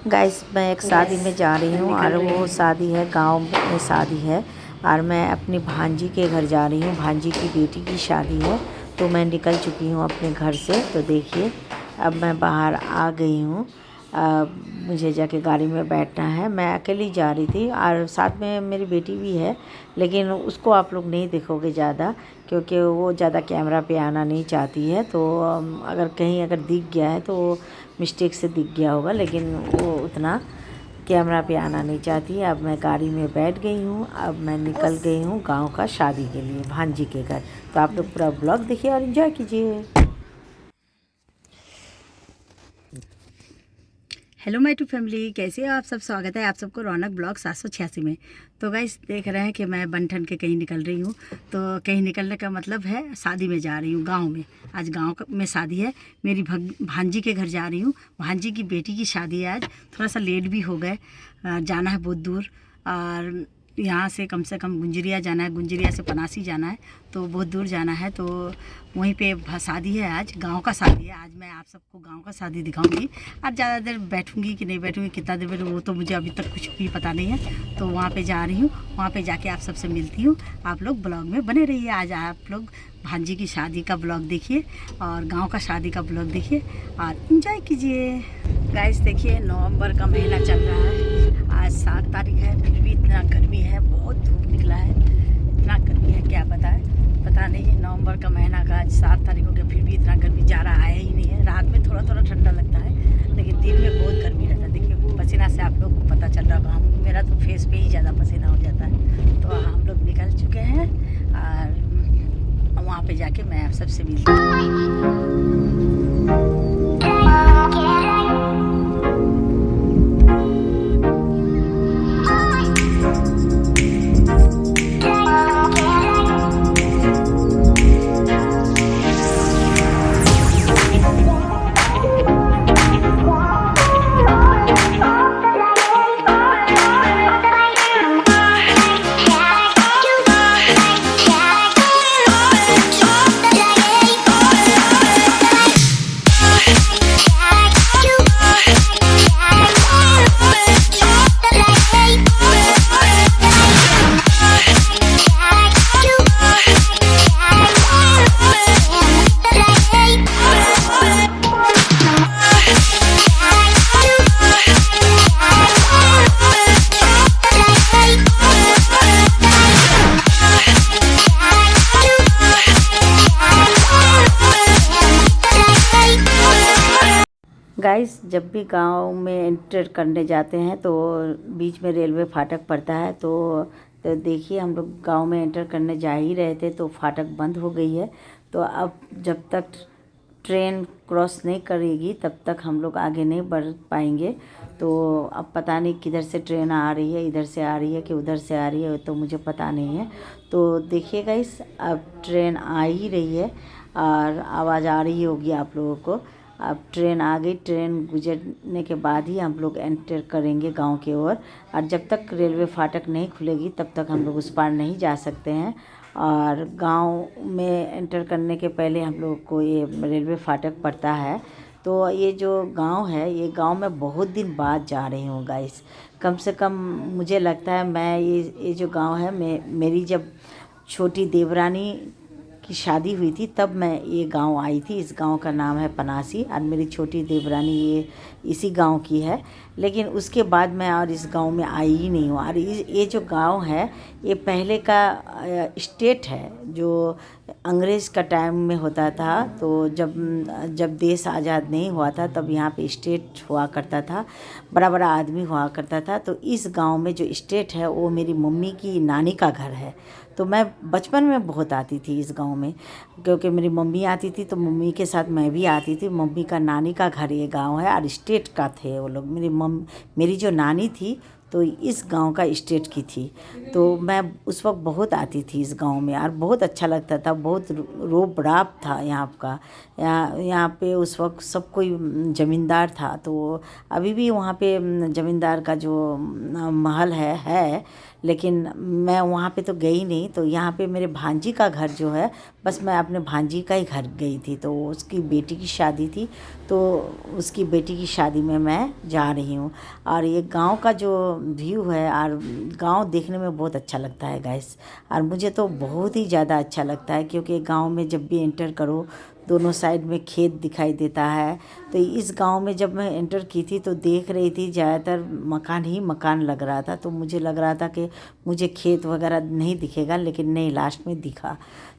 Guys मैं एक शादी में जा रही हूँ और वो शादी है गांव में शादी है और मैं अपनी भांजी के घर जा रही हूँ। भांजी की बेटी की शादी है तो मैं निकल चुकी हूँ अपने घर से। तो देखिए अब मैं बाहर आ गई हूँ। मुझे जाके गाड़ी में बैठना है। मैं अकेली जा रही थी और साथ में मेरी बेटी भी है, लेकिन उसको आप लोग नहीं देखोगे ज़्यादा क्योंकि वो ज़्यादा कैमरा पे आना नहीं चाहती है। तो अगर दिख गया है तो मिस्टेक से दिख गया होगा, लेकिन वो उतना कैमरा पे आना नहीं चाहती है। अब मैं गाड़ी में बैठ गई हूँ। अब मैं निकल गई हूँ गांव का शादी के लिए, भांजी के घर। तो आप लोग पूरा ब्लॉग देखिए और एंजॉय कीजिए। हेलो माय टू फैमिली, कैसे हो आप सब। स्वागत है आप सबको रौनक ब्लॉग 786 में। तो गाइस देख रहे हैं कि मैं बन-ठन के कहीं निकल रही हूँ। तो कहीं निकलने का मतलब है शादी में जा रही हूँ गांव में। आज गांव में शादी है, मेरी भांजी के घर जा रही हूँ। भांजी की बेटी की शादी है आज। थोड़ा सा लेट भी हो गए, जाना है बहुत दूर और यहाँ से कम गुंजरिया जाना है, गुंजरिया से पनासी जाना है, तो बहुत दूर जाना है। तो वहीं पे शादी है आज, गांव का शादी है। आज मैं आप सबको गांव का शादी दिखाऊंगी। आज ज़्यादा देर बैठूंगी कि नहीं बैठूंगी, कितना देर बैठूंगी वो तो मुझे अभी तक कुछ भी पता नहीं है। तो वहाँ पे जा रही हूँ, वहाँ पे जाके आप सबसे मिलती हूँ। आप लोग ब्लॉग में बने रहिए। आज आप लोग भांजी की शादी का ब्लॉग देखिए और गाँव का शादी का ब्लॉग देखिए और इंजॉय कीजिए। गाइस देखिए नवंबर का महीना चल रहा है, आज 7 तारीख है, फिर भी इतना गर्मी है, बहुत धूप निकला है। इतना गर्मी है क्या पता नहीं है। नवंबर का महीना का आज 7 तारीख हो गया, फिर भी इतना गर्मी ज़्यादा आया ही नहीं है। रात में थोड़ा थोड़ा ठंडा लगता है, लेकिन दिन में बहुत गर्मी रहता है। देखिए पसीना से आप लोग को पता चल रहा होगा, मेरा तो फेस पे ही ज़्यादा पसीना हो जाता है। तो हम लोग निकल चुके हैं और वहाँ पे जाके मैं आप सबसे मिलती हूँ। गाइस जब भी गांव में एंटर करने जाते हैं तो बीच में रेलवे फाटक पड़ता है। तो देखिए हम लोग गांव में एंटर करने जा ही रहे थे तो फाटक बंद हो गई है। तो अब जब तक ट्रेन क्रॉस नहीं करेगी तब तक हम लोग आगे नहीं बढ़ पाएंगे। तो अब पता नहीं किधर से ट्रेन आ रही है, इधर से आ रही है कि उधर से आ रही है, तो मुझे पता नहीं है। तो देखिए गाइस अब ट्रेन आ ही रही है और आवाज़ आ रही होगी आप लोगों को। अब ट्रेन आ गई, ट्रेन गुजरने के बाद ही हम लोग एंटर करेंगे गांव की ओर। और जब तक रेलवे फाटक नहीं खुलेगी तब तक हम लोग उस पार नहीं जा सकते हैं। और गांव में एंटर करने के पहले हम लोग को ये रेलवे फाटक पड़ता है। तो ये जो गांव है, ये गांव में बहुत दिन बाद जा रही हूँ गाइस। कम से कम मुझे लगता है मैं ये जो गांव है, मेरी जब छोटी देवरानी की शादी हुई थी तब मैं ये गांव आई थी। इस गांव का नाम है पनासी और मेरी छोटी देवरानी ये इसी गांव की है। लेकिन उसके बाद मैं और इस गांव में आई ही नहीं हूँ। और ये जो गांव है ये पहले का स्टेट है जो अंग्रेज़ का टाइम में होता था। तो जब देश आज़ाद नहीं हुआ था तब यहाँ पे स्टेट हुआ करता था, बड़ा बड़ा आदमी हुआ करता था। तो इस गांव में जो स्टेट है वो मेरी मम्मी की नानी का घर है। तो मैं बचपन में बहुत आती थी इस गांव में, क्योंकि मेरी मम्मी आती थी तो मम्मी के साथ मैं भी आती थी। मम्मी का नानी का घर ये गांव है और स्टेट का थे वो लोग। मेरी जो नानी थी तो इस गांव का स्टेट की थी। तो मैं उस वक्त बहुत आती थी इस गांव में और बहुत अच्छा लगता था, बहुत रोब राब था यहाँ का। यहाँ पे उस वक्त सब कोई ज़मींदार था। तो अभी भी वहाँ पे ज़मींदार का जो महल है, लेकिन मैं वहाँ पे तो गई नहीं। तो यहाँ पे मेरे भांजी का घर जो है, बस मैं अपने भांजी का ही घर गई थी। तो उसकी बेटी की शादी थी, तो उसकी बेटी की शादी में मैं जा रही हूँ। और ये गांव का जो व्यू है, और गांव देखने में बहुत अच्छा लगता है गाइस। और मुझे तो बहुत ही ज़्यादा अच्छा लगता है, क्योंकि गांव में जब भी एंटर करो दोनों साइड में खेत दिखाई देता है। तो इस गांव में जब मैं एंटर की थी तो देख रही थी ज़्यादातर मकान ही मकान लग रहा था। तो मुझे लग रहा था कि मुझे खेत वगैरह नहीं दिखेगा, लेकिन नहीं, लास्ट में दिखा।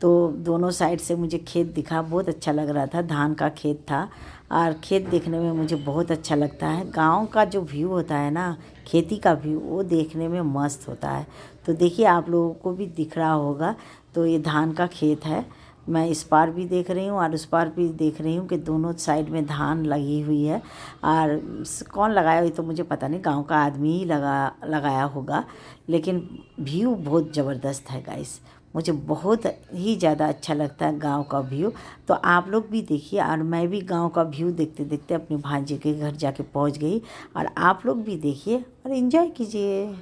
तो दोनों साइड से मुझे खेत दिखा, बहुत अच्छा लग रहा था। धान का खेत था और खेत देखने में मुझे बहुत अच्छा लगता है। गांव का जो व्यू होता है ना, खेती का व्यू, वो देखने में मस्त होता है। तो देखिए आप लोगों को भी दिख रहा होगा। तो ये धान का खेत है, मैं इस पार भी देख रही हूँ और उस पार भी देख रही हूँ कि दोनों साइड में धान लगी हुई है। और कौन लगाया हुई तो मुझे पता नहीं, गांव का आदमी ही लगाया होगा। लेकिन व्यू बहुत ज़बरदस्त है गाइस, मुझे बहुत ही ज़्यादा अच्छा लगता है गांव का व्यू। तो आप लोग भी देखिए। और मैं भी गांव का व्यू देखते देखते अपने भांजे के घर जाके पहुंच गई। और आप लोग भी देखिए और एंजॉय कीजिए।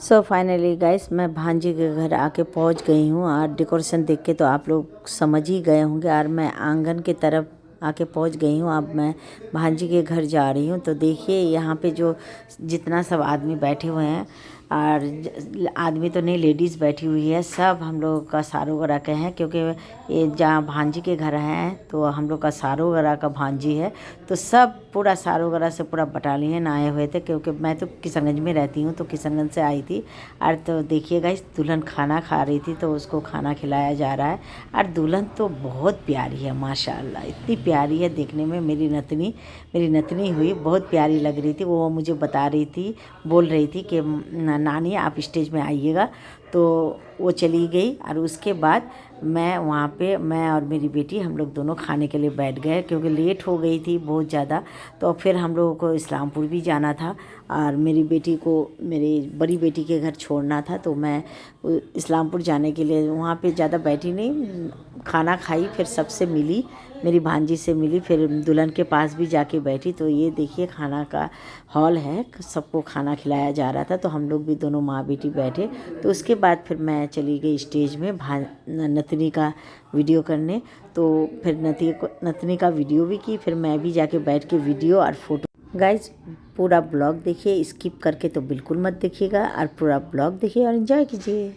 सो फाइनली गाइस, मैं भांजी के घर आके पहुंच गई हूँ। और डेकोरेशन देख के तो आप लोग समझ ही गए होंगे। और मैं आंगन के तरफ आके पहुंच गई हूँ। अब मैं भांजी के घर जा रही हूँ। तो देखिए यहाँ पे जो जितना सब आदमी बैठे हुए हैं, और आदमी तो नहीं, लेडीज़ बैठी हुई है, सब हम लोग का सारोगरा के हैं। क्योंकि ये जहाँ भांजी के घर हैं तो हम लोग का सारोगरा का भांजी है। तो सब पूरा सारोगरा से पूरा बटालियन आए हुए थे। क्योंकि मैं तो किशनगंज में रहती हूँ, तो किशनगंज से आई थी। और तो देखिएगा, इस दुल्हन खाना खा रही थी, तो उसको खाना खिलाया जा रहा है। और दुल्हन तो बहुत प्यारी है माशाल्लाह, इतनी प्यारी है देखने में। मेरी नतनी हुई, बहुत प्यारी लग रही थी। वो मुझे बता रही थी, बोल रही थी कि नानी आप स्टेज में आइएगा। तो वो चली गई। और उसके बाद मैं वहाँ पे, मैं और मेरी बेटी, हम लोग दोनों खाने के लिए बैठ गए, क्योंकि लेट हो गई थी बहुत ज़्यादा। तो फिर हम लोगों को इस्लामपुर भी जाना था, और मेरी बेटी को मेरी बड़ी बेटी के घर छोड़ना था। तो मैं इस्लामपुर जाने के लिए वहाँ पे ज़्यादा बैठी नहीं, खाना खाई, फिर सबसे मिली, मेरी भांजी से मिली, फिर दुल्हन के पास भी जाके बैठी। तो ये देखिए खाना का हॉल है, सबको खाना खिलाया जा रहा था। तो हम लोग भी दोनों माँ बेटी बैठे। तो उसके बाद फिर मैं चली गई स्टेज में नतनी का वीडियो करने। तो फिर नतनी का वीडियो भी की, फिर मैं भी जाके बैठ के वीडियो और फोटो। गाइज पूरा ब्लॉग देखिए, स्किप करके तो बिल्कुल मत देखिएगा, और पूरा ब्लॉग देखिए और एंजॉय कीजिए।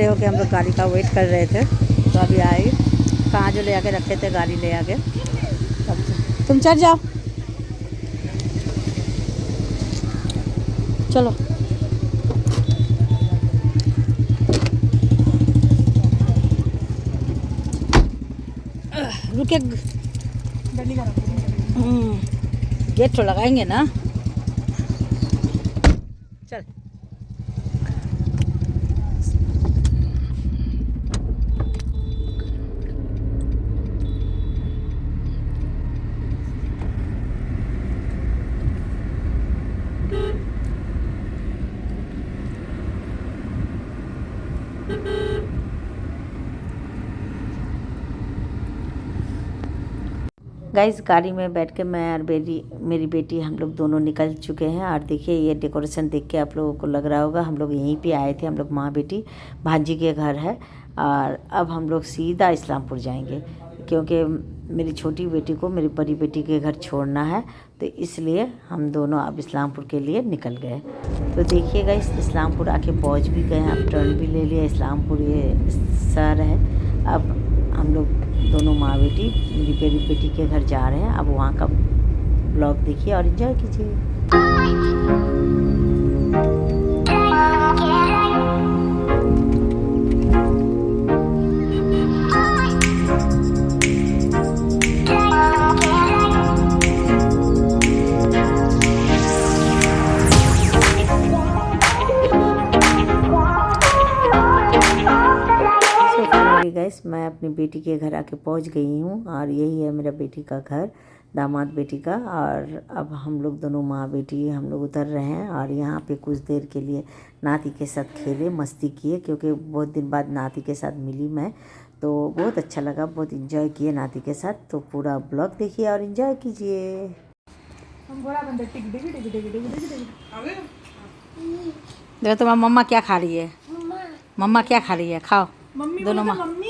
खड़े होके हम लोग गाड़ी का वेट कर रहे थे, तो अभी आई। कहाँ जो ले आके रखे थे गाड़ी ले आके, तुम चढ़ जाओ, चलो। रुके, गेट तो लगाएंगे ना। चल गाइस गाड़ी में बैठ के मैं और मेरी बेटी हम लोग दोनों निकल चुके हैं। और देखिए ये डेकोरेशन देख के आप लोगों को लग रहा होगा हम लोग यहीं पे आए थे। हम लोग माँ बेटी भांजी के घर है और अब हम लोग सीधा इस्लामपुर जाएंगे, क्योंकि मेरी छोटी बेटी को मेरी बड़ी बेटी के घर छोड़ना है, तो इसलिए हम दोनों अब इस्लामपुर के लिए निकल गए। तो देखिए गाइस इस्लामपुर आके पहुँच भी गए हैं, अब टर्न भी ले लिया। इस्लामपुर ये शहर है। अब हम लोग दोनों माँ बेटी मेरी बेटी के घर जा रहे हैं। अब वहाँ का ब्लॉग देखिए और एंजॉय कीजिए। गाइस मैं अपनी बेटी के घर आके पहुंच गई हूं और यही है मेरा बेटी का घर, दामाद बेटी का। और अब हम लोग दोनों माँ बेटी हम लोग उतर रहे हैं और यहाँ पे कुछ देर के लिए नाती के साथ खेले, मस्ती किए, क्योंकि बहुत दिन बाद नाती के साथ मिली मैं, तो बहुत अच्छा लगा, बहुत इंजॉय किए नाती के साथ। तो पूरा ब्लॉग देखिए और इंजॉय कीजिए। देखो तुम्हारा मम्मा क्या खा रही है, मम्मा क्या खा रही है, खाओ दोनों माँ। मम्मी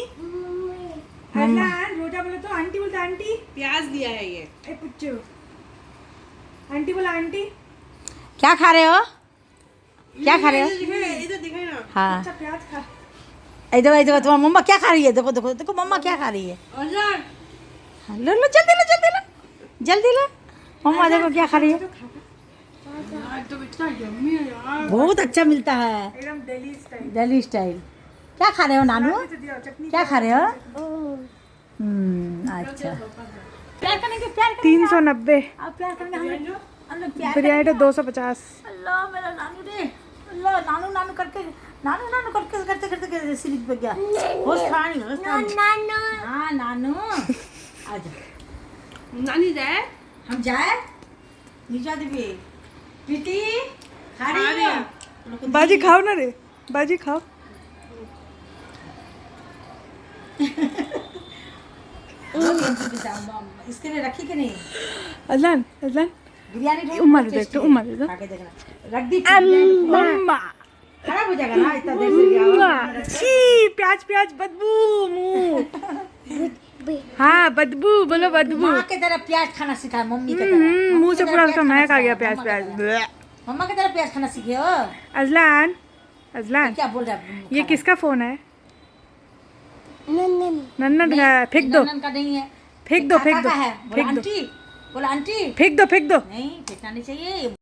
रोजा बोले तो आंटी बोलते आंटी प्याज दिया है ये। ए पुच्चू आंटी बोला आंटी क्या खा रहे हो, क्या खा रहे हो? इधर दिखाई ना। हाँ अच्छा प्याज खा। इधर तुम्हारा मम्मा क्या खा रही है, देखो देखो देखो मम्मा क्या खा रही है। हाँ, लो लो जल्दी लो जल्दी लो जल्दी लो, मम्मा देखो क्या खा रही है। तो इतना यम्मी है यार, बहुत अच्छा मिलता है एकदम दिल्ली स्टाइल। दिल्ली स्टाइल। क्या खा रहे हो नानू, क्या खा रहे हो? अच्छा। प्यार करेंगे, प्यार करेंगे। 390 आप प्यार करेंगे, हम लोग प्यार बिरयानी तो 250। अल्लाह मेरा नानू रे, अल्लाह नानू नानू करते करते करते सीरीज पे गया। होश खा नहीं, होश खा नहीं। हाँ नानू आजा, नानी जाए, हम जाए नीचा देवी प्रीति खा रही है। बाजी खाओ ना रे, बाजी खाओ। इसके लिए रखी कि नहीं अजलान अजलान बिरयानी? उम्र देख तो उम्र देख, खा के देखना, रख दी मम्मा खराब हो जाएगा ना इतना देर से लिया। छी प्याज प्याज बदबू मुंह। हाँ बदबू बोलो बदबू। माँ के तरह प्याज खाना सिखा, मम्मी के तरह मुंह से पूरा उसका महक आ गया प्याज प्याज। मम्मा की तरह प्याज खाना सीखे हो। अजलान अजलान क्या बोल रहा है? ये किसका फोन है? नन्नन का, फेंक दो, नन्नन का नहीं है, फेंक दो फेंक दो है। बोला फेंक दो आंटी, बोला आंटी, फेंक दो फेंक दो। नहीं फेंकना नहीं चाहिए।